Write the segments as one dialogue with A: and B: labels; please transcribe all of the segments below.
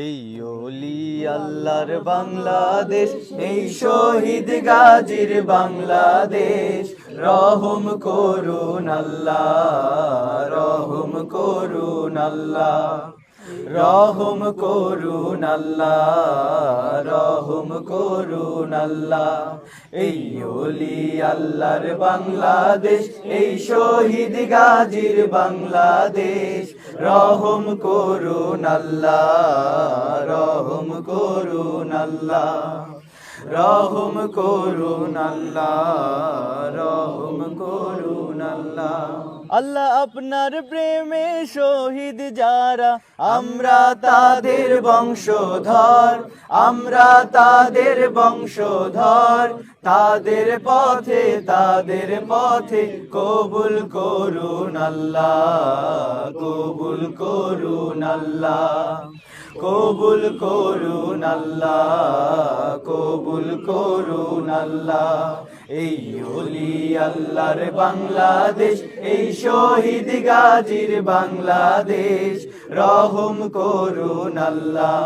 A: এই ওলি আল্লাহর বাংলাদেশ, এই শহীদ গাজীর বাংলাদেশ। রহম করুন আল্লাহ, রহম করুন আল্লাহ, রহম করুন আল্লাহ, রহম করুন আল্লাহ। এই ওলি আল্লাহর বাংলাদেশ, এই শহীদ গাজীর বাংলাদেশ। রহম করুন আল্লাহ, রহম করুন আল্লাহ, রহম করুন আল্লাহ, রহম করুন আল্লাহ। আল্লাহ আপনার প্রেমে শহীদ যারা, আমরা তাদের বংশধর, আমরা তাদের বংশধর। তাদের পথে, তাদের পথে কবুল করুন আল্লাহ, কবুল করুন আল্লাহ, কবুল করুন আল্লাহ, কবুল করুন আল্লাহ। এই ওলি আল্লাহর বাংলাদেশ, এই শহীদ গাজীর বাংলাদেশ। রহম করুন আল্লাহ,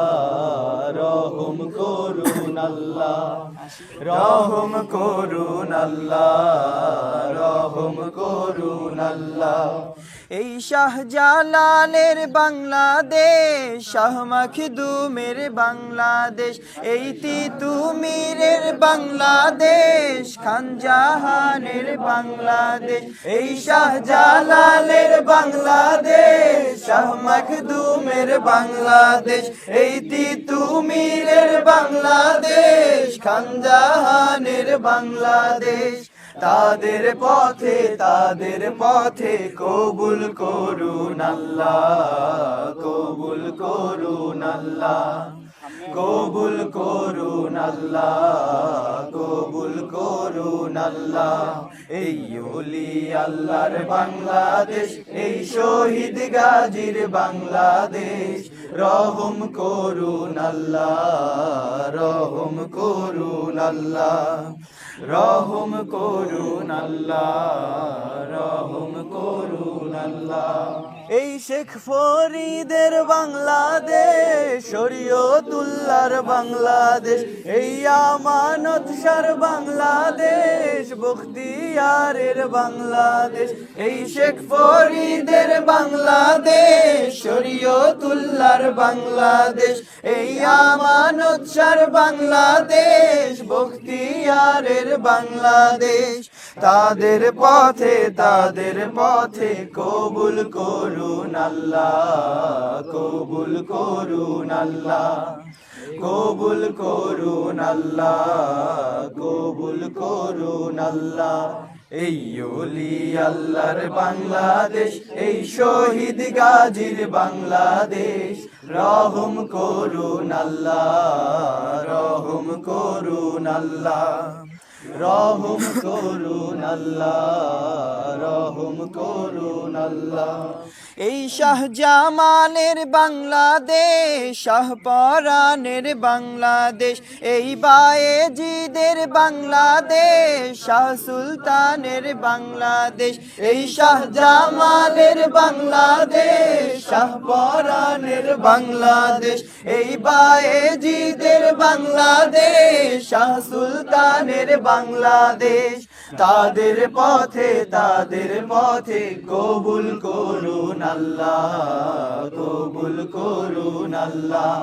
A: রহম করুন আল্লাহ, রহম করুন আল্লাহ, রহম করুন আল্লাহ। এই শাহজালালের বাংলাদেশ, শাহ মখদুমের বাংলাদেশ, এই তিতুমীরের বাংলাদেশ, খান জাহানের বাংলাদেশ। এই শাহজালালের বাংলাদেশ, শাহ মখদুমের বাংলাদেশ, এই তিতুমীরের বাংলাদেশ, খান জাহানের বাংলাদেশ। তাদের পথে, তাদের পথে কবুল করুন আল্লাহ, কবুল করুন আল্লাহ, কবুল করুন আল্লাহ, কবুল করুন আল্লাহ। এই ওলি আল্লাহর বাংলাদেশ, এই শহীদ গাজীর বাংলাদেশ। রহম করুন আল্লাহ, রহম করুন আল্লাহ, রহম করুন আল্লাহ, রহম করুন আল্লাহ। এই শেখ ফরিদের বাংলাদেশ, শরীয়তুল্লাহর বাংলাদেশ, এই আমানত শাহর বাংলাদেশ, বখতিয়ারের বাংলাদেশ। এই শেখ ফরিদের বাংলাদেশ, শরীয়তুল্লাহর বাংলাদেশ, এই আমানত শাহর বাংলাদেশ, বখতিয়ারের বাংলাদেশ। তাদের পথে, তাদের পথে কবুল করুন আল্লাহ, কবুল করুন আল্লাহ, কবুল করুন আল্লাহ, কবুল করুন আল্লাহ। এই ওলি আল্লাহর বাংলাদেশ, এই শহীদ গাজীর বাংলাদেশ। রহম করুন আল্লাহ, রহম করুন আল্লাহ, রহম করুন আল্লাহ, রহম করুন আল্লাহ। এই শাহজামানের বাংলাদেশ, শাহপরানের বাংলাদেশ, এই বায়েজিদের বাংলাদেশ, শাহ সুলতানের বাংলাদেশ। এই শাহজামানের বাংলাদেশ, শাহপরানের বাংলাদেশ, এই বায়েজিদের বাংলাদেশ, শাহ সুলতানের বাংলাদেশ। তাদের পথে, তাদের পথে কবুল করুন আল্লাহ, কবুল করুন আল্লাহ,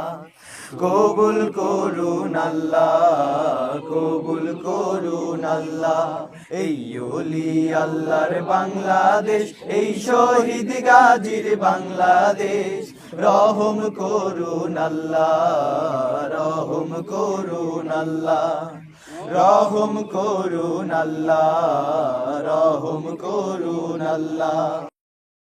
A: কবুল করুন আল্লাহ, কবুল করুন আল্লাহ। এই ওলি আল্লাহর বাংলাদেশ, এই শহীদ গাজীর বাংলাদেশ। রহম করুন আল্লাহ, রহম করুন আল্লাহ, রহম করুন আল্লাহ, রহম করুন আল্লাহ।